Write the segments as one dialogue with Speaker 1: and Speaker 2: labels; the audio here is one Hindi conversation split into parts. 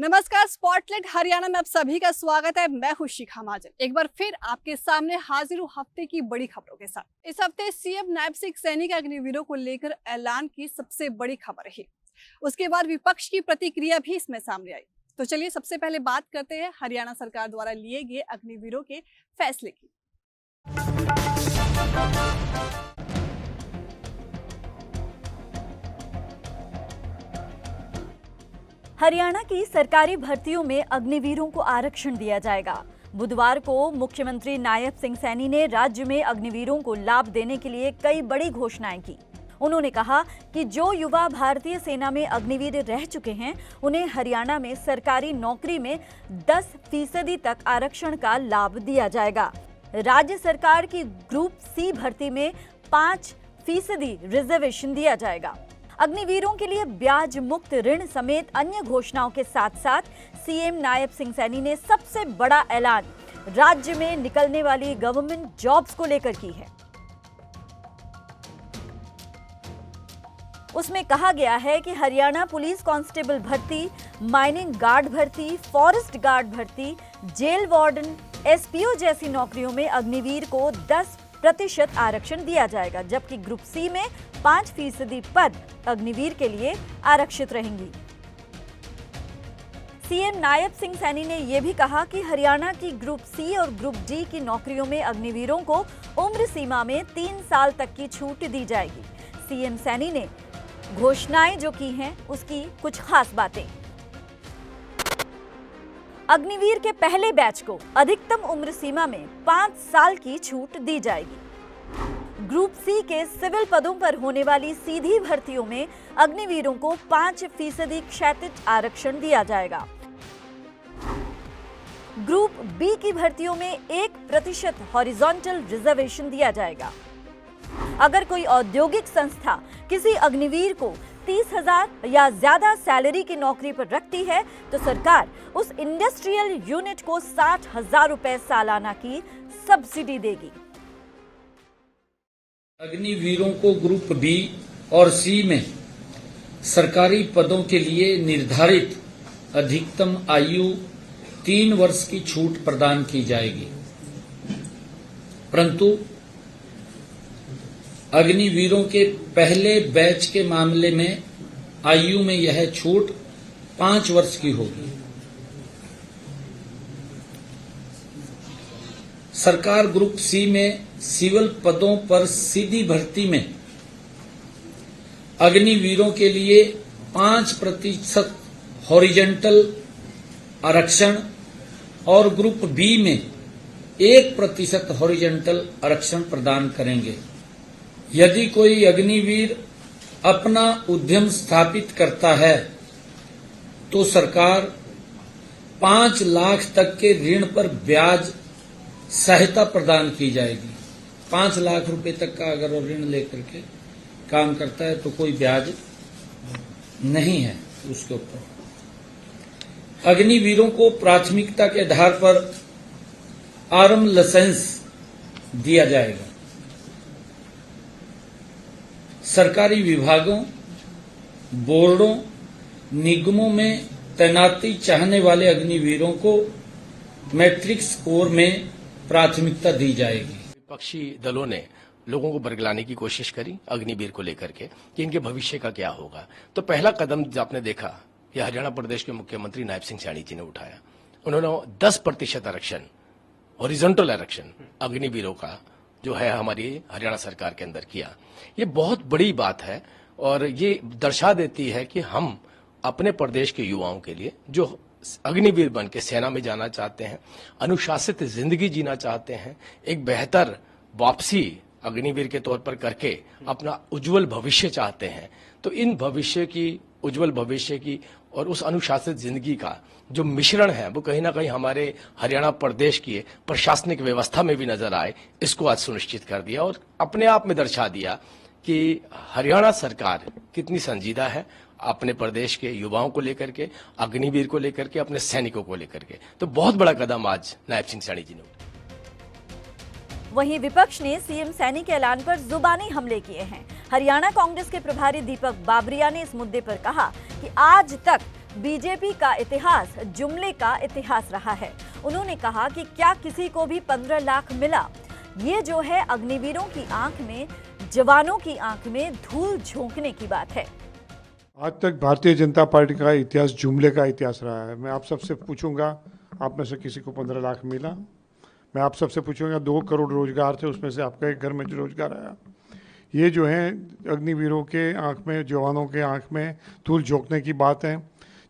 Speaker 1: नमस्कार, स्पॉटलाइट हरियाणा में आप सभी का स्वागत है। मैं हूं शिखा महाजन। एक बार फिर आपके सामने हाजिर हूं हफ्ते की बड़ी खबरों के साथ। इस हफ्ते सीएम नायब सिंह सैनी के अग्निवीरों को लेकर ऐलान की सबसे बड़ी खबर रही। उसके बाद विपक्ष की प्रतिक्रिया भी इसमें सामने आई। तो चलिए सबसे पहले बात करते हैं हरियाणा सरकार द्वारा लिए गए अग्निवीरों के फैसले की।
Speaker 2: हरियाणा की सरकारी भर्तियों में अग्निवीरों को आरक्षण दिया जाएगा। बुधवार को मुख्यमंत्री नायब सिंह सैनी ने राज्य में अग्निवीरों को लाभ देने के लिए कई बड़ी घोषणाएं की। उन्होंने कहा कि जो युवा भारतीय सेना में अग्निवीर रह चुके हैं, उन्हें हरियाणा में सरकारी नौकरी में 10% तक आरक्षण का लाभ दिया जाएगा। राज्य सरकार की ग्रुप सी भर्ती में 5% रिजर्वेशन दिया जाएगा। अग्निवीरों के लिए ब्याज मुक्त ऋण समेत अन्य घोषणाओं के साथ साथ सीएम नायब सिंह सैनी ने सबसे बड़ा ऐलान राज्य में निकलने वाली गवर्नमेंट जॉब्स को लेकर की है। उसमें कहा गया है कि हरियाणा पुलिस कांस्टेबल भर्ती, माइनिंग गार्ड भर्ती, फॉरेस्ट गार्ड भर्ती, जेल वार्डन, एसपीओ जैसी नौकरियों में अग्निवीर को 10% आरक्षण दिया जाएगा, जबकि ग्रुप सी में 5% पद अग्निवीर के लिए आरक्षित रहेंगी। सीएम नायब सिंह सैनी ने यह भी कहा कि हरियाणा की ग्रुप सी और ग्रुप डी की नौकरियों में अग्निवीरों को उम्र सीमा में 3 साल तक की छूट दी जाएगी। सीएम सैनी ने घोषणाएं जो की हैं, उसकी कुछ खास बातें। अग्निवीर के पहले बैच को अधिकतम उम्र सीमा में 5 साल की छूट दी जाएगी। ग्रुप सी के सिविल पदों पर होने वाली सीधी भर्तियों में अग्निवीरों को 5% क्षैतिज आरक्षण दिया जाएगा। ग्रुप बी की भर्तियों में 1% हॉरिजॉन्टल रिजर्वेशन दिया जाएगा। अगर कोई औद्योगिक संस्था किसी अग्निवीर को 30,000 या ज्यादा सैलरी की नौकरी पर रखती है, तो सरकार उस इंडस्ट्रियल यूनिट को 60,000 रुपए सालाना की सब्सिडी देगी।
Speaker 3: अग्निवीरों को ग्रुप बी और सी में सरकारी पदों के लिए निर्धारित अधिकतम आयु 3 वर्ष की छूट प्रदान की जाएगी, परंतु अग्निवीरों के पहले बैच के मामले में आयु में यह छूट 5 वर्ष की होगी। सरकार ग्रुप सी में सिविल पदों पर सीधी भर्ती में अग्निवीरों के लिए 5% हॉरिजॉन्टल आरक्षण और ग्रुप बी में 1% हॉरिजॉन्टल आरक्षण प्रदान करेंगे। यदि कोई अग्निवीर अपना उद्यम स्थापित करता है, तो सरकार 5 लाख तक के ऋण पर ब्याज सहायता प्रदान की जाएगी। 5 लाख रुपए तक का अगर वो ऋण लेकर के काम करता है तो कोई ब्याज नहीं है उसके ऊपर। अग्निवीरों को प्राथमिकता के आधार पर आर्म लाइसेंस दिया जाएगा। सरकारी विभागों, बोर्डों, निगमों में तैनाती चाहने वाले अग्निवीरों को मैट्रिक स्कोर में प्राथमिकता दी जाएगी।
Speaker 4: विपक्षी दलों ने लोगों को बरगलाने की कोशिश करी अग्निवीर को लेकर के कि इनके भविष्य का क्या होगा। तो पहला कदम आपने देखा यह हरियाणा प्रदेश के मुख्यमंत्री नायब सिंह सैनी जी ने उठाया। उन्होंने 10% आरक्षण, हॉरिजॉन्टल आरक्षण अग्निवीरों का जो है हमारी हरियाणा सरकार के अंदर किया। ये बहुत बड़ी बात है और ये दर्शा देती है कि हम अपने प्रदेश के युवाओं के लिए जो अग्निवीर बन के सेना में जाना चाहते हैं, अनुशासित जिंदगी जीना चाहते हैं, एक बेहतर वापसी अग्निवीर के तौर पर करके अपना उज्जवल भविष्य चाहते हैं, तो इन भविष्य की, उज्जवल भविष्य की और उस अनुशासित जिंदगी का जो मिश्रण है वो कहीं ना कहीं हमारे हरियाणा प्रदेश की प्रशासनिक व्यवस्था में भी नजर आए, इसको आज सुनिश्चित कर दिया और अपने आप में दर्शा दिया कि हरियाणा सरकार कितनी संजीदा है अपने प्रदेश के युवाओं को लेकर के, अग्निवीर को लेकर के, अपने सैनिकों को लेकर के। तो बहुत बड़ा कदम आज नायब सिंह सैनी जी ने उठाया।
Speaker 2: वहीं विपक्ष ने सीएम सैनी के ऐलान पर जुबानी हमले किए हैं। हरियाणा कांग्रेस के प्रभारी दीपक बाबरिया ने इस मुद्दे पर कहा कि आज तक बीजेपी का इतिहास जुमले का इतिहास रहा है। उन्होंने कहा कि क्या किसी को भी 15 लाख मिला? ये जो है अग्निवीरों की आंख में, जवानों की आंख में धूल झोंकने की बात है।
Speaker 5: आज तक भारतीय जनता पार्टी का इतिहास जुमले का इतिहास रहा है। मैं आप सबसे पूछूंगा, आप में से किसी को 15 लाख मिला? मैं आप सबसे पूछूंगा, 2 करोड़ रोजगार थे, उसमें से आपका एक घर में जो रोजगार आया। ये जो है अग्निवीरों के आंख में, जवानों के आंख में धूल झोंकने की बात है।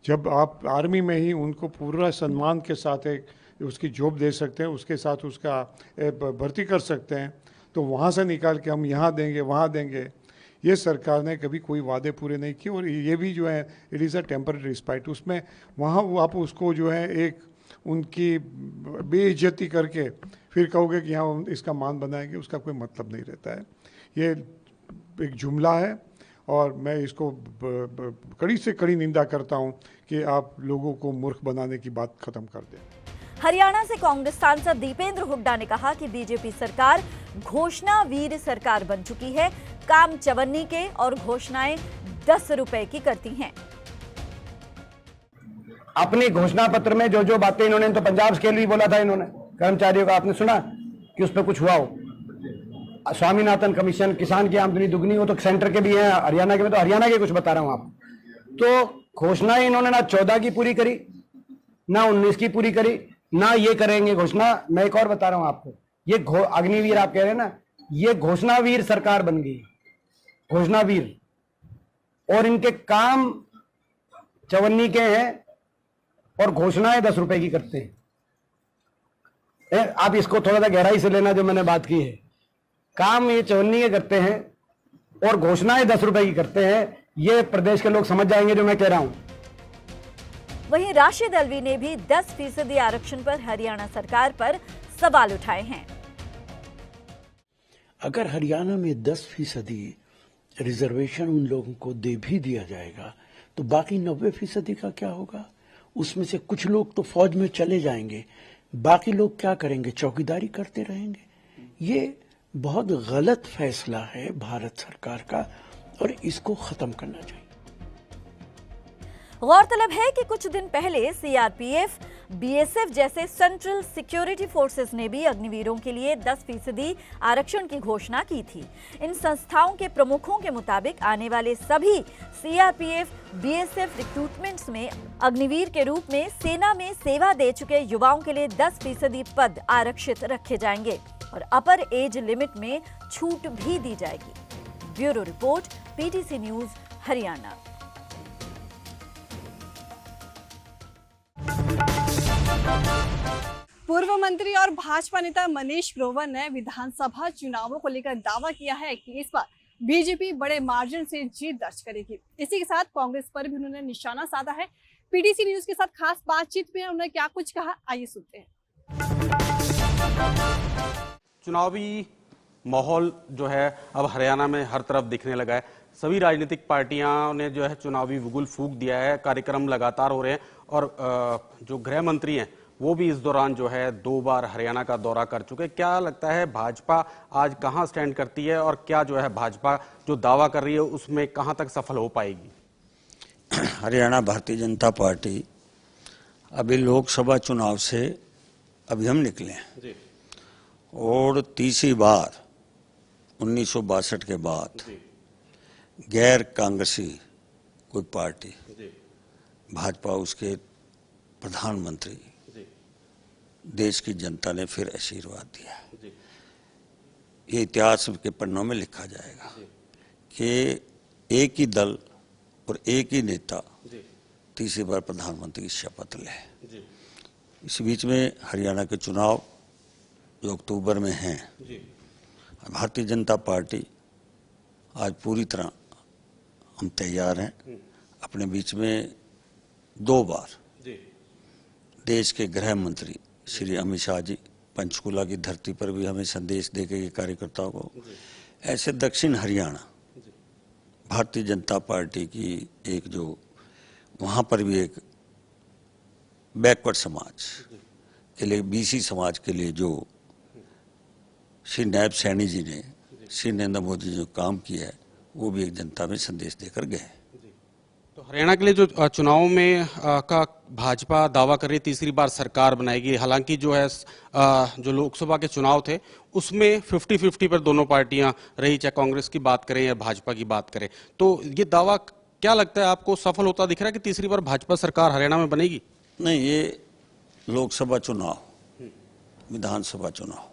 Speaker 5: जब आप आर्मी में ही उनको पूरा सम्मान के साथ एक उसकी जॉब दे सकते हैं, उसके साथ उसका भर्ती कर सकते हैं, तो वहाँ से निकाल के हम यहाँ देंगे, वहाँ देंगे, ये सरकार ने कभी कोई वादे पूरे नहीं किए। और ये भी जो है it is a temporary respite. उसमें वहाँ आप उसको जो है एक उनकी बेइज्जती करके फिर कहोगे कि यहाँ इसका मान बनाएंगे, उसका कोई मतलब नहीं रहता है। ये एक जुमला है और मैं इसको कड़ी से कड़ी निंदा करता हूँ कि आप लोगों को मूर्ख बनाने की बात खत्म कर दें।
Speaker 2: हरियाणा से कांग्रेस सांसद दीपेंद्र हुड्डा ने कहा कि बीजेपी सरकार घोषणा वीर सरकार बन चुकी है। काम चवन्नी के और घोषणाएं 10 रुपए की करती हैं।
Speaker 6: अपने घोषणा पत्र में जो जो बातें इन्होंने, तो पंजाब स्केल भी बोला था इन्होंने कर्मचारियों का, आपने सुना कि उस पर कुछ हुआ हो? स्वामीनाथन कमीशन, किसान की आमदनी दुगनी हो, तो सेंटर के भी हैं, हरियाणा के में, तो हरियाणा के कुछ बता रहा हूं आपको। तो घोषणाएं इन्होंने ना 14 की पूरी करी, ना 19 की पूरी करी, ना ये करेंगे घोषणा। मैं एक और बता रहा हूं आपको, ये अग्निवीर आप कह रहे हैं ना, ये घोषणावीर सरकार बन गई, घोषणावीर। और इनके काम चवन्नी के हैं और घोषणाएं 10 रुपए की करते हैं। आप इसको थोड़ा सा गहराई से लेना, जो मैंने बात की है। काम ये चवन्नी के करते हैं और घोषणाएं 10 रुपए की करते हैं। ये प्रदेश के लोग समझ जाएंगे जो मैं कह रहा हूं।
Speaker 2: वहीं राशिद अलवी ने भी 10% आरक्षण पर हरियाणा सरकार पर सवाल उठाए हैं।
Speaker 7: अगर हरियाणा में 10% रिजर्वेशन उन लोगों को दे भी दिया जाएगा, तो बाकी 90% का क्या होगा? उसमें से कुछ लोग तो फौज में चले जाएंगे, बाकी लोग क्या करेंगे? चौकीदारी करते रहेंगे। ये बहुत गलत फैसला है भारत सरकार का और इसको खत्म करना चाहिए।
Speaker 2: गौरतलब है कि कुछ दिन पहले सीआरपीएफ, बीएसएफ जैसे सेंट्रल सिक्योरिटी फोर्सेस ने भी अग्निवीरों के लिए 10% आरक्षण की घोषणा की थी। इन संस्थाओं के प्रमुखों के मुताबिक आने वाले सभी सीआरपीएफ, बीएसएफ रिक्रूटमेंट्स में अग्निवीर के रूप में सेना में सेवा दे चुके युवाओं के लिए 10% पद आरक्षित रखे जाएंगे और अपर एज लिमिट में छूट भी दी जाएगी। Bureau report, PTC news, Haryana.
Speaker 1: पूर्व मंत्री और भाजपा नेता मनीष ग्रोवर ने विधानसभा चुनावों को लेकर दावा किया है कि इस बार बीजेपी बड़े मार्जिन से जीत दर्ज करेगी। इसी के साथ कांग्रेस पर भी उन्होंने निशाना साधा है। पीटीसी न्यूज के साथ खास बातचीत में उन्होंने क्या कुछ कहा, आइए सुनते हैं।
Speaker 8: चुनावी माहौल जो है अब हरियाणा में हर तरफ दिखने लगा है। सभी राजनीतिक पार्टियों ने जो है चुनावी बिगुल फूंक दिया है। कार्यक्रम लगातार हो रहे हैं और जो गृह मंत्री हैं वो भी इस दौरान जो है 2 बार हरियाणा का दौरा कर चुके। क्या लगता है भाजपा आज कहां स्टैंड करती है और क्या जो है भाजपा जो दावा कर रही है उसमें कहां तक सफल हो पाएगी?
Speaker 7: हरियाणा भारतीय जनता पार्टी अभी लोकसभा चुनाव से अभी हम निकले हैं
Speaker 8: जी।
Speaker 7: और तीसरी बार 1962 के बाद गैर कांग्रेसी कोई पार्टी, भाजपा, उसके प्रधानमंत्री, देश की जनता ने फिर आशीर्वाद दिया। ये इतिहास के पन्नों में लिखा जाएगा कि एक ही दल और एक ही नेता तीसरी बार प्रधानमंत्री की शपथ ले। इस बीच में हरियाणा के चुनाव जो अक्टूबर में हैं, भारतीय जनता पार्टी आज पूरी तरह हम तैयार हैं। अपने बीच में 2 बार देश के गृह मंत्री श्री अमित शाह जी पंचकूला की धरती पर भी हमें संदेश देके ये कार्यकर्ताओं को, ऐसे दक्षिण हरियाणा भारतीय जनता पार्टी की एक जो वहाँ पर भी एक बैकवर्ड समाज के लिए, बीसी समाज के लिए जो श्री नायब सैनी जी ने, श्री नरेंद्र मोदी जी ने जो काम किया है वो भी एक जनता में संदेश देकर गए।
Speaker 8: तो तो हरियाणा के लिए जो चुनाव में का भाजपा दावा कर रही है तीसरी बार सरकार बनाएगी, हालांकि जो है जो लोकसभा के चुनाव थे उसमें 50-50 पर दोनों पार्टियां रही, चाहे कांग्रेस की बात करें या भाजपा की बात करें। तो ये दावा क्या लगता है आपको सफल होता दिख रहा है कि तीसरी बार भाजपा सरकार हरियाणा में बनेगी?
Speaker 7: नहीं, ये लोकसभा चुनाव, विधानसभा चुनाव,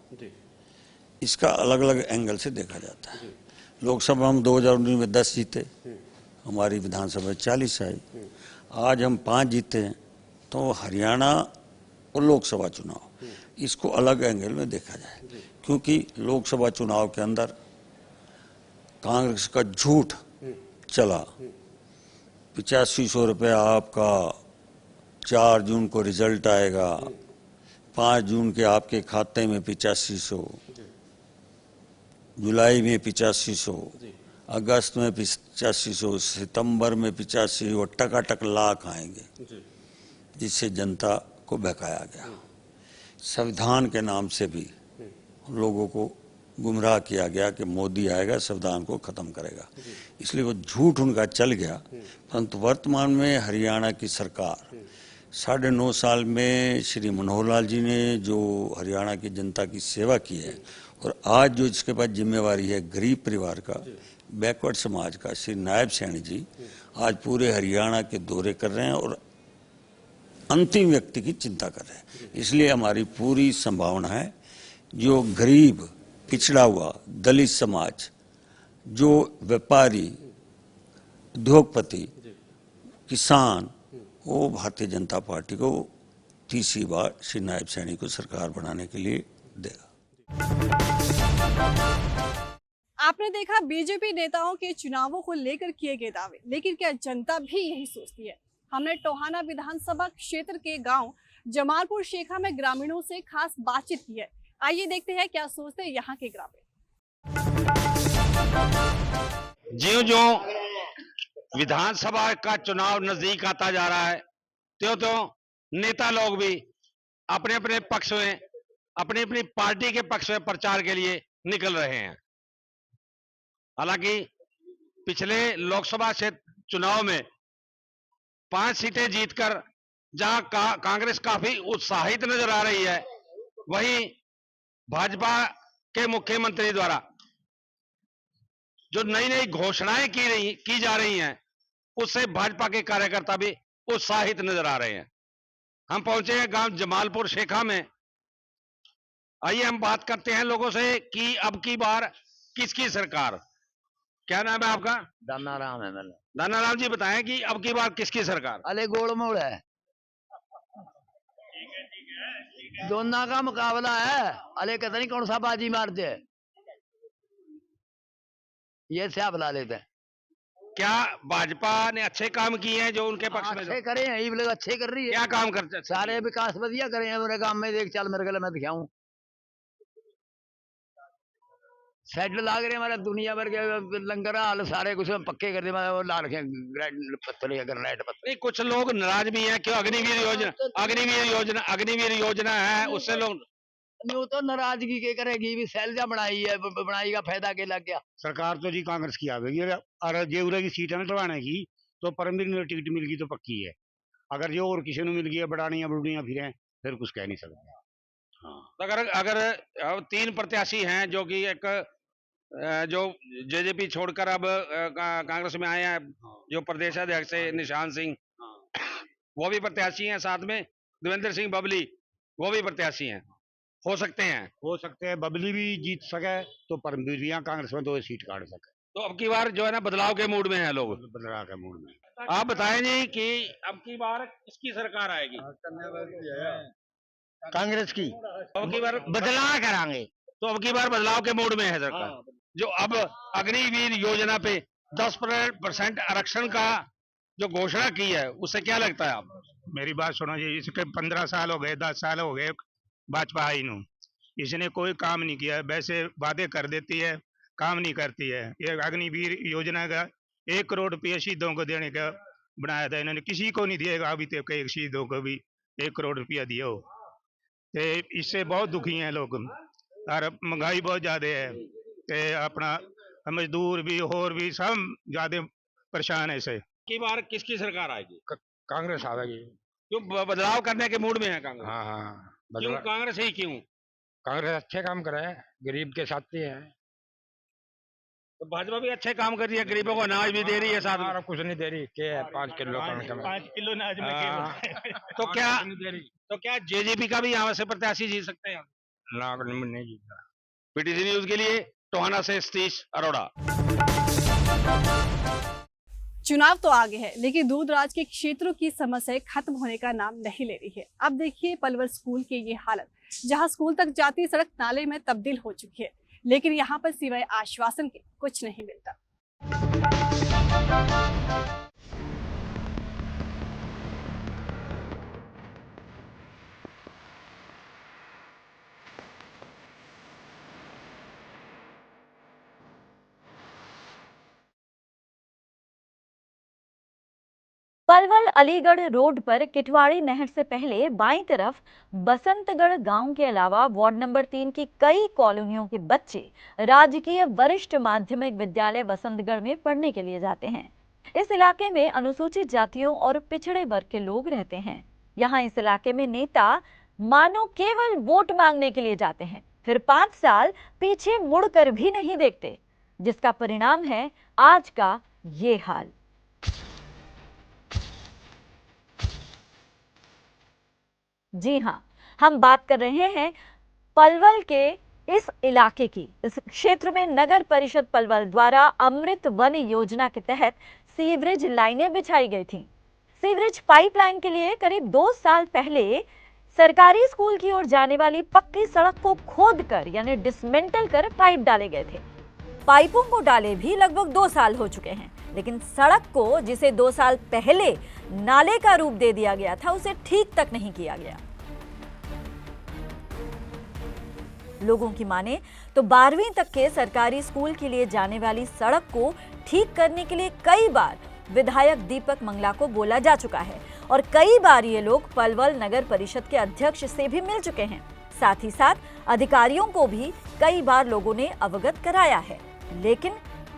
Speaker 7: इसका अलग अलग एंगल से देखा जाता है। लोकसभा हम 2019 में 10 जीते, हमारी विधानसभा 40 आई। आज हम 5 जीते हैं, तो हरियाणा और लोकसभा चुनाव इसको अलग एंगल में देखा जाए, क्योंकि लोकसभा चुनाव के अंदर कांग्रेस का झूठ चला। 8500 रुपये आपका 4 जून को रिजल्ट आएगा, 5 जून के आपके खाते में 8500, जुलाई में 8500, अगस्त में 8500, सितंबर में 8500 और टकाटक लाख आएंगे, जिससे जनता को बहकाया गया। संविधान के नाम से भी लोगों को गुमराह किया गया कि मोदी आएगा संविधान को खत्म करेगा, इसलिए वो झूठ उनका चल गया। परंतु वर्तमान में हरियाणा की सरकार 9.5 साल में श्री मनोहर लाल जी ने जो हरियाणा की जनता की सेवा की है, और आज जो इसके पास जिम्मेवारी है गरीब परिवार का, बैकवर्ड समाज का, श्री नायब सैनी जी आज पूरे हरियाणा के दौरे कर रहे हैं और अंतिम व्यक्ति की चिंता कर रहे हैं। इसलिए हमारी पूरी संभावना है जो गरीब, पिछड़ा हुआ, दलित समाज, जो व्यापारी, उद्योगपति, किसान, वो भारतीय जनता पार्टी को तीसरी बार श्री नायब सैनी को सरकार बनाने के लिए देगा।
Speaker 1: आपने देखा बीजेपी नेताओं के चुनावों को लेकर किए गए दावे, लेकिन क्या जनता भी यही सोचती है? हमने टोहाना विधानसभा क्षेत्र के गांव जमालपुर शेखा में ग्रामीणों से खास बातचीत की है। आइए देखते हैं क्या सोचते हैं यहाँ के ग्रामीण।
Speaker 9: ज्यों-ज्यों विधानसभा का चुनाव नजदीक आता जा रहा है, त्यों-त्यों नेता लोग भी अपने अपने पक्ष में, अपनी अपनी पार्टी के पक्ष में प्रचार के लिए निकल रहे हैं। हालांकि पिछले लोकसभा क्षेत्र चुनाव में 5 सीटें जीतकर जहां कांग्रेस काफी उत्साहित नजर आ रही है, वहीं भाजपा के मुख्यमंत्री द्वारा जो नई नई घोषणाएं की जा रही हैं, उससे भाजपा के कार्यकर्ता भी उत्साहित नजर आ रहे हैं। हम पहुंचे हैं गांव जमालपुर शेखा में। आइए हम बात करते हैं लोगों से कि अब की बार किसकी सरकार। क्या नाम है आपका?
Speaker 10: दाना राम है। मैंने
Speaker 9: दाना राम जी बताएं कि अब की बार किसकी सरकार?
Speaker 10: अले गोलमोल है, दोनों का मुकाबला है। अले कहते नहीं कौन सा बाजी मारते हैं, ये से बुला लेते हैं।
Speaker 9: क्या भाजपा ने अच्छे काम किए हैं जो उनके पक्ष में?
Speaker 10: अच्छे करे हैं, ये लोग अच्छे कर रही है।
Speaker 9: क्या काम करते?
Speaker 10: सारे विकास बढ़िया करे हैं मेरे गांव में। देख चल मेरे गले में दिखाऊं, सेट लाग रहे हमारे दुनिया भर के लंगर हाल सारे कुछ पक्के कर दिए। ला रखे पत्थर या ग्रेनाइट पत्थर।
Speaker 9: नहीं, कुछ लोग नाराज भी हैं क्यों? अग्निवीर योजना है, उससे लोग
Speaker 10: नहीं, तो नाराजगी के करेगी भी। सैलजा बनाई है, बनाई का फायदा के लग गया।
Speaker 6: सरकार तो जी कांग्रेस की आवेगी, और जे उरे की सीट है करवाने की तो परमवीर ने टिकट मिल गई तो पक्की है। अगर जो और किसी ने मिल गया बढ़ानियां बुढ़ियां फिर फिर कुछ कह नहीं सकते। हाँ,
Speaker 9: अगर 3 प्रत्याशी हैं जो कि एक जो जेजेपी छोड़कर अब कांग्रेस में आए हैं, जो प्रदेश अध्यक्ष है निशान सिंह, वो भी प्रत्याशी हैं, साथ में देवेंद्र सिंह बबली वो भी प्रत्याशी हैं। हो सकते हैं
Speaker 6: बबली भी जीत सके तो परमवीर भी यहाँ कांग्रेस में 2 सीट काट सके।
Speaker 9: तो अब की बार जो है ना बदलाव के मूड में है लोग।
Speaker 6: बदलाव के मूड में।
Speaker 9: आप बताएं जी कि अब की बार किसकी सरकार आएगी?
Speaker 6: कांग्रेस की।
Speaker 9: अब की बार बदलाव कराएंगे, तो अब की बार बदलाव के मूड में है सरकार। जो अब अग्निवीर योजना पे 10% आरक्षण का जो घोषणा की है, उससे क्या लगता है आप?
Speaker 11: मेरी बात सुनो जी, इसके 15 साल हो गए, 10 साल हो गए भाजपा आई नू, इसने कोई काम नहीं किया। वैसे वादे कर देती है, काम नहीं करती है। ये अग्निवीर योजना का 1 करोड़ रुपये शहीदों को देने का बनाया था, इन्होंने किसी को नहीं दिएगा अभी तक। एक शहीदों को भी 1 करोड़ रुपया दिया हो, तो इससे बहुत दुखी हैं लोग। और महंगाई बहुत ज्यादा है, तो अपना मजदूर भी और भी सब ज्यादा परेशान है इससे।
Speaker 9: की बार किसकी सरकार आएगी?
Speaker 11: कांग्रेस आवेगी।
Speaker 9: क्यों बदलाव करने के मूड में है कांग्रेस?
Speaker 11: हाँ हाँ,
Speaker 9: क्यों कांग्रेस ही क्यों?
Speaker 11: कांग्रेस अच्छे काम करे, गरीब के साथी है।
Speaker 9: तो भाजपा भी अच्छे काम कर रही है, गरीबों को अनाज भी दे रही है साथ में।
Speaker 11: हमारा कुछ नहीं दे रही, क्या है 5 किलो कम
Speaker 9: 5 किलो अनाज में
Speaker 11: हाँ।
Speaker 9: तो क्या जेजेपी का भी यहाँ से प्रत्याशी जीत सकते हैं?
Speaker 11: नहीं जीता।
Speaker 9: पीटीसी न्यूज के लिए टोहाना से सतीश अरोड़ा।
Speaker 1: चुनाव तो आगे है, लेकिन दूरदराज के क्षेत्रों की समस्याएं खत्म होने का नाम नहीं ले रही है। अब देखिए पलवल स्कूल की ये हालत, जहां स्कूल तक जाती सड़क नाले में तब्दील हो चुकी है, लेकिन यहां पर सिवाय आश्वासन के कुछ नहीं मिलता।
Speaker 2: पलवल अलीगढ़ रोड पर किटवाड़ी नहर से पहले बाईं तरफ बसंतगढ़ गांव के अलावा वार्ड नंबर 3 की कई कॉलोनियों के बच्चे राजकीय वरिष्ठ माध्यमिक विद्यालय बसंतगढ़ में पढ़ने के लिए जाते हैं। इस इलाके में अनुसूचित जातियों और पिछड़े वर्ग के लोग रहते हैं। यहाँ इस इलाके में नेता मानो केवल वोट मांगने के लिए जाते हैं, फिर 5 साल पीछे मुड़कर भी नहीं देखते, जिसका परिणाम है आज का ये हाल। जी हाँ, हम बात कर रहे हैं पलवल के इस इलाके की। इस क्षेत्र में नगर परिषद पलवल द्वारा अमृत वन योजना के तहत सीवरेज लाइनें बिछाई गई थी। सीवरेज पाइपलाइन के लिए करीब 2 साल पहले सरकारी स्कूल की ओर जाने वाली पक्की सड़क को खोदकर यानी डिसमेंटल कर पाइप डाले गए थे। पाइपों को डाले भी लगभग 2 साल हो चुके हैं, लेकिन सड़क को जिसे 2 साल पहले नाले का रूप दे दिया गया था, उसे ठीक तक नहीं किया गया। लोगों की माने तो 12वीं तक के सरकारी स्कूल के लिए जाने वाली सड़क को ठीक करने के लिए कई बार विधायक दीपक मंगला को बोला जा चुका है और कई बार ये लोग पलवल नगर परिषद के अध्यक्ष से भी मिल चुके हैं। साथ ही साथ अधिकारियों को भी कई बार लोगों ने अवगत कराया है, लेकिन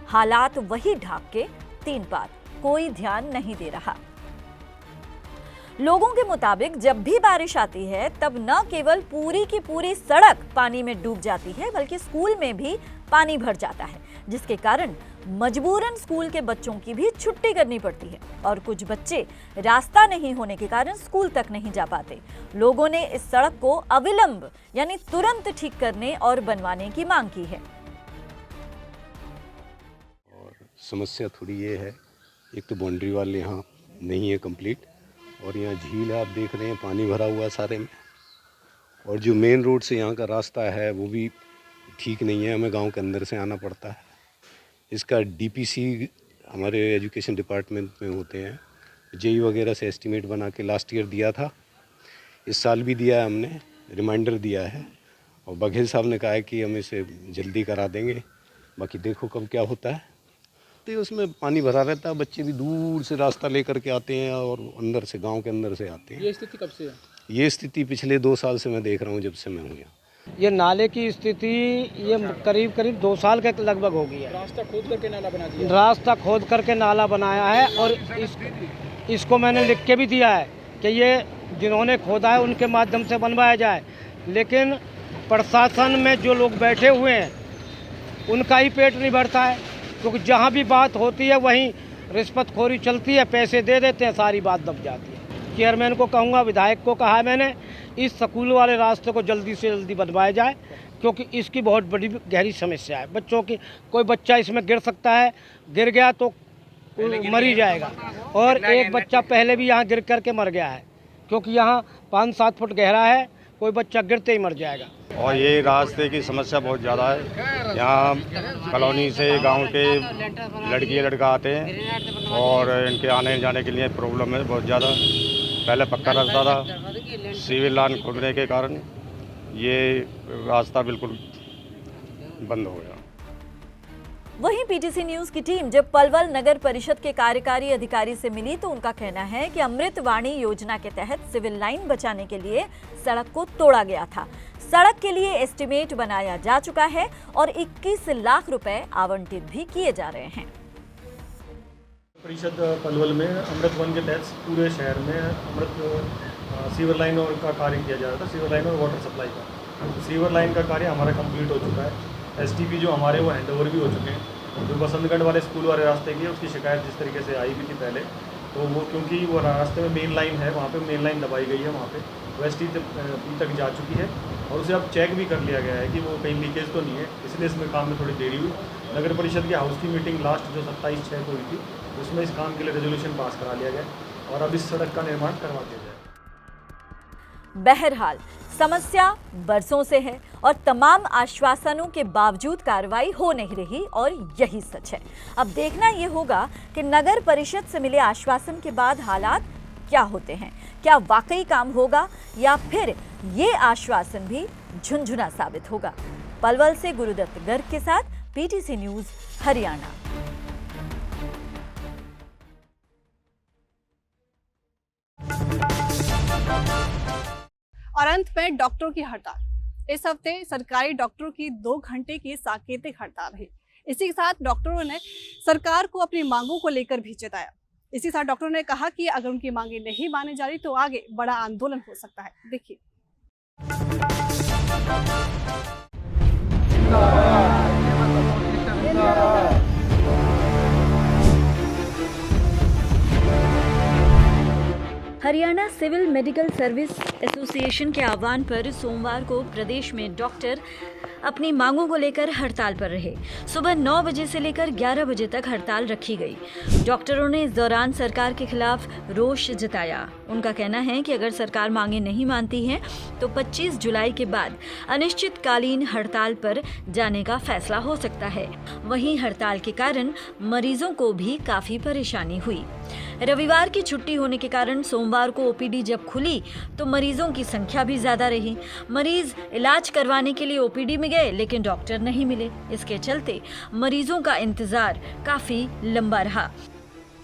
Speaker 2: हालात वही ढाक के 3 पार, कोई ध्यान नहीं दे रहा। लोगों के मुताबिक जब भी बारिश आती है तब न केवल पूरी की पूरी सड़क पानी में डूब जाती है, बल्कि स्कूल में भी पानी भर जाता है, जिसके कारण मजबूरन स्कूल के बच्चों की भी छुट्टी करनी पड़ती है और कुछ बच्चे रास्ता नहीं होने के कारण स्कूल तक नहीं जा पाते। लोगों ने इस सड़क को अविलंब यानी तुरंत ठीक करने और बनवाने की मांग की है।
Speaker 12: समस्या थोड़ी ये है, एक तो बाउंड्री वाल यहाँ नहीं है कंप्लीट, और यहाँ झील है, आप देख रहे हैं पानी भरा हुआ सारे में, और जो मेन रोड से यहाँ का रास्ता है वो भी ठीक नहीं है, हमें गांव के अंदर से आना पड़ता है। इसका डीपीसी हमारे एजुकेशन डिपार्टमेंट में होते हैं, जेई वगैरह से एस्टीमेट बना के लास्ट ईयर दिया था, इस साल भी दिया है, हमने रिमाइंडर दिया है और बघेल साहब ने कहा है कि हम इसे जल्दी करा देंगे, बाकी देखो कब क्या होता है। तो उसमें पानी भरा रहता है, बच्चे भी दूर से रास्ता लेकर के आते हैं और अंदर से गांव के अंदर से आते हैं।
Speaker 13: ये स्थिति कब से है?
Speaker 12: ये स्थिति पिछले 2 साल से मैं देख रहा हूँ, जब से मैं हूँ यहाँ।
Speaker 6: ये नाले की स्थिति ये करीब 2 साल के लगभग हो गई है।
Speaker 13: रास्ता खोद करके नाला बना दिया।
Speaker 6: रास्ता खोद करके नाला बनाया है और इसको मैंने लिख के भी दिया है कि ये जिन्होंने खोदा है उनके माध्यम से बनवाया जाए, लेकिन प्रशासन में जो लोग बैठे हुए हैं उनका ही पेट नहीं भरता है, क्योंकि जहाँ भी बात होती है वहीं रिश्वतखोरी चलती है, पैसे दे देते हैं, सारी बात दब जाती है। चेयरमैन को कहूँगा, विधायक को कहा है मैंने, इस स्कूल वाले रास्ते को जल्दी से जल्दी बनवाया जाए, क्योंकि इसकी बहुत बड़ी गहरी समस्या है। बच्चों की, कोई बच्चा इसमें गिर सकता है, गिर गया तो मर ही जाएगा, और एक बच्चा पहले भी यहाँ गिर करके मर गया है, क्योंकि यहाँ 5-7 फुट गहरा है, कोई बच्चा गिरते ही मर जाएगा।
Speaker 14: और ये रास्ते की समस्या बहुत ज़्यादा है। यहाँ कॉलोनी से गांव के लड़की लड़का आते हैं और इनके आने जाने के लिए प्रॉब्लम है बहुत ज़्यादा। पहले पक्का रास्ता था, सिविल लाइन खुलने के कारण ये रास्ता बिल्कुल बंद हो गया।
Speaker 2: वहीं पीटीसी न्यूज की टीम जब पलवल नगर परिषद के कार्यकारी अधिकारी से मिली तो उनका कहना है कि अमृत वाणी योजना के तहत सिविल लाइन बचाने के लिए सड़क को तोड़ा गया था। सड़क के लिए एस्टीमेट बनाया जा चुका है और 21 लाख रुपए आवंटित भी किए जा रहे हैं।
Speaker 15: परिषद पलवल में अमृत वन के तहत पूरे शहर में अमृत सीवर लाइन और का कार्य किया जा रहा था, सीवर लाइन और वाटर सप्लाई का। तो सीवर लाइन का कार्य हमारा कंप्लीट हो चुका है। एसटीपी जो हमारे वो हैंडओवर भी हो चुके हैं। जो बसंतगढ़ वाले स्कूल वाले रास्ते की उसकी शिकायत जिस तरीके से आई भी थी पहले, तो वो क्योंकि वो रास्ते में मेन लाइन है, वहाँ पे मेन लाइन दबाई गई है, वहाँ पे वो एसटीपी तक जा चुकी है और उसे अब चेक भी कर लिया गया है कि वो कहीं लीकेज तो नहीं है, इसलिए इसमें काम में थोड़ी देरी हुई। नगर परिषद की हाउस की मीटिंग लास्ट जो 27/6 को हुई थी, उसमें इस काम के लिए रेजोल्यूशन पास करा लिया गया और अब इस सड़क का निर्माण करवा दिया जाए।
Speaker 2: बहरहाल समस्या बरसों से है और तमाम आश्वासनों के बावजूद कार्रवाई हो नहीं रही और यही सच है। अब देखना ये होगा कि नगर परिषद से मिले आश्वासन के बाद हालात क्या होते हैं। क्या वाकई काम होगा या फिर ये आश्वासन भी झुनझुना साबित होगा। पलवल से गुरुदत्त गर्ग के साथ पीटीसी न्यूज़ हरियाणा।
Speaker 1: और अंत में डॉक्टरों की हड़ताल। इस हफ्ते सरकारी डॉक्टरों की 2 घंटे की सांकेतिक हड़ताल रही। इसी के साथ डॉक्टरों ने सरकार को अपनी मांगों को लेकर भी चेताया। इसी के साथ डॉक्टरों ने कहा कि अगर उनकी मांगे नहीं मानी जा रही तो आगे बड़ा आंदोलन हो सकता है। देखिए।
Speaker 2: Haryana civil medical service association के आह्वान पर सोमवार को प्रदेश में डॉक्टर अपनी मांगों को लेकर हड़ताल पर रहे। सुबह 9 बजे से लेकर 11 बजे तक हड़ताल रखी गई। डॉक्टरों ने इस दौरान सरकार के खिलाफ रोष जताया। उनका कहना है कि अगर सरकार मांगे नहीं मानती है तो 25 जुलाई के बाद अनिश्चितकालीन हड़ताल पर जाने का फैसला हो सकता है। वहीं हड़ताल के कारण मरीजों को भी काफी परेशानी हुई। रविवार की छुट्टी होने के कारण सोमवार को ओपीडी जब खुली तो मरीजों की संख्या भी ज्यादा रही। मरीज इलाज करवाने के लिए ओपीडी में गए लेकिन डॉक्टर नहीं मिले। इसके चलते मरीजों का इंतजार काफी लंबा रहा।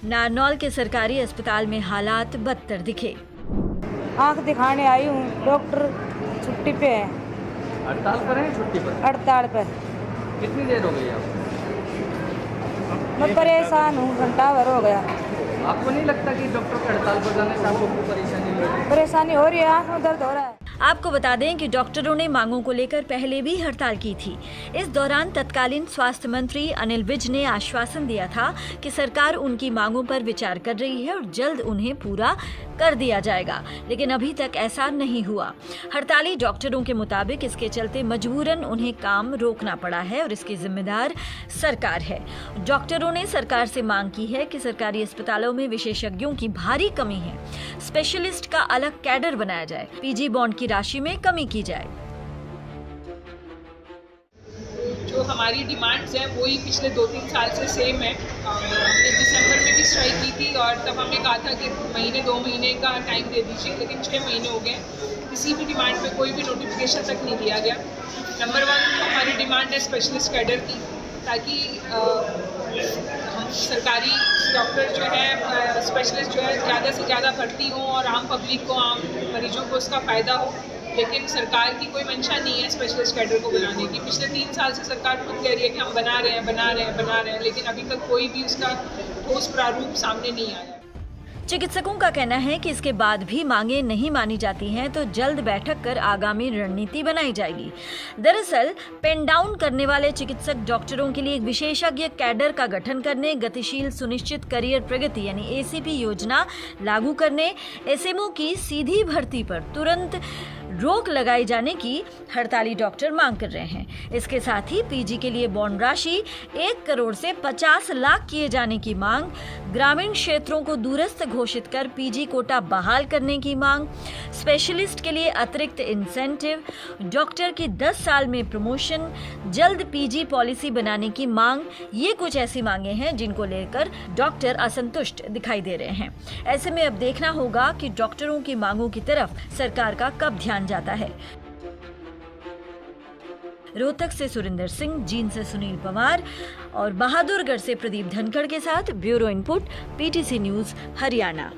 Speaker 2: नारनौल के सरकारी अस्पताल में हालात बदतर दिखे।
Speaker 16: आंख दिखाने आई हूँ, डॉक्टर छुट्टी पे है।
Speaker 13: हड़ताल पर है, छुट्टी पर?
Speaker 16: हड़ताल पर।
Speaker 13: कितनी देर हो गई आप?
Speaker 16: मैं परेशान हूँ, घंटा भर हो गया।
Speaker 13: आपको नहीं लगता कि डॉक्टर के हड़ताल पर जाने से आपको परेशानी हो रही है?
Speaker 16: परेशानी हो रही है, आंख में दर्द हो रहा है।
Speaker 2: आपको बता दें कि डॉक्टरों ने मांगों को लेकर पहले भी हड़ताल की थी। इस दौरान तत्कालीन स्वास्थ्य मंत्री अनिल विज ने आश्वासन दिया था कि सरकार उनकी मांगों पर विचार कर रही है और जल्द उन्हें पूरा कर दिया जाएगा, लेकिन अभी तक ऐसा नहीं हुआ। हड़ताली डॉक्टरों के मुताबिक इसके चलते मजबूरन उन्हें काम रोकना पड़ा है और इसकी जिम्मेदार सरकार है। डॉक्टरों ने सरकार से मांग की है कि सरकारी अस्पतालों में विशेषज्ञों की भारी कमी है, स्पेशलिस्ट का अलग कैडर बनाया जाए, पीजी बॉन्ड की राशि में कमी की जाए।
Speaker 17: जो हमारी डिमांड्स हैं वही पिछले 2-3 साल से सेम है। हमने दिसंबर में भी स्ट्राइक की थी और तब हमने कहा था कि 1-2 महीने का टाइम दे दीजिए, लेकिन 6 महीने हो गए, किसी भी डिमांड पे कोई भी नोटिफिकेशन तक नहीं दिया गया। नंबर 1 हमारी डिमांड है स्पेशलिस्ट कैडर की, ताकि हम सरकारी डॉक्टर जो है, स्पेशलिस्ट जो है, ज़्यादा से ज़्यादा भर्ती हों और आम पब्लिक को, आम मरीजों को उसका फ़ायदा हो। लेकिन सरकार की कोई मंशा नहीं है स्पेशलिस्ट कैडर को बनाने की। पिछले 3 साल से सरकार खुद कह रही है कि हम बना रहे हैं, लेकिन अभी तक कोई भी उसका ठोस प्रारूप सामने नहीं आया।
Speaker 2: चिकित्सकों का कहना है कि इसके बाद भी मांगे नहीं मानी जाती हैं तो जल्द बैठक कर आगामी रणनीति बनाई जाएगी। दरअसल पेन डाउन करने वाले चिकित्सक डॉक्टरों के लिए एक विशेषज्ञ कैडर का गठन करने, गतिशील सुनिश्चित करियर प्रगति यानी एसीपी योजना लागू करने, एसएमओ की सीधी भर्ती पर तुरंत रोक लगाई जाने की हड़ताली डॉक्टर मांग कर रहे हैं। इसके साथ ही पीजी के लिए बॉन्ड राशि 1 करोड़ से 50 लाख किए जाने की मांग, ग्रामीण क्षेत्रों को दूरस्थ घोषित कर पीजी कोटा बहाल करने की मांग, स्पेशलिस्ट के लिए अतिरिक्त इंसेंटिव, डॉक्टर की 10 साल में प्रमोशन, जल्द पीजी पॉलिसी बनाने की मांग, ये कुछ ऐसी मांगे हैं जिनको लेकर डॉक्टर असंतुष्ट दिखाई दे रहे हैं। ऐसे में अब देखना होगा कि डॉक्टरों की मांगों की तरफ सरकार का कब ध्यान जाता है। रोहतक से सुरिंदर सिंह, जींद से सुनील पवार और बहादुरगढ़ से प्रदीप धनखड़ के साथ bureau input, PTC news Haryana.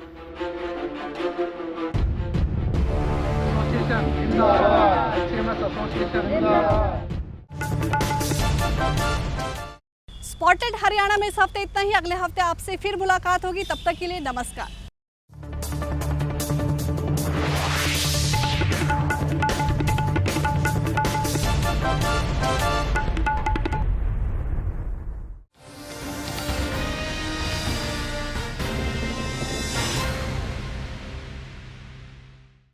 Speaker 1: Spotted Haryana में इस हफ्ते इतना ही। अगले हफ्ते आपसे फिर मुलाकात होगी, तब तक के लिए नमस्कार।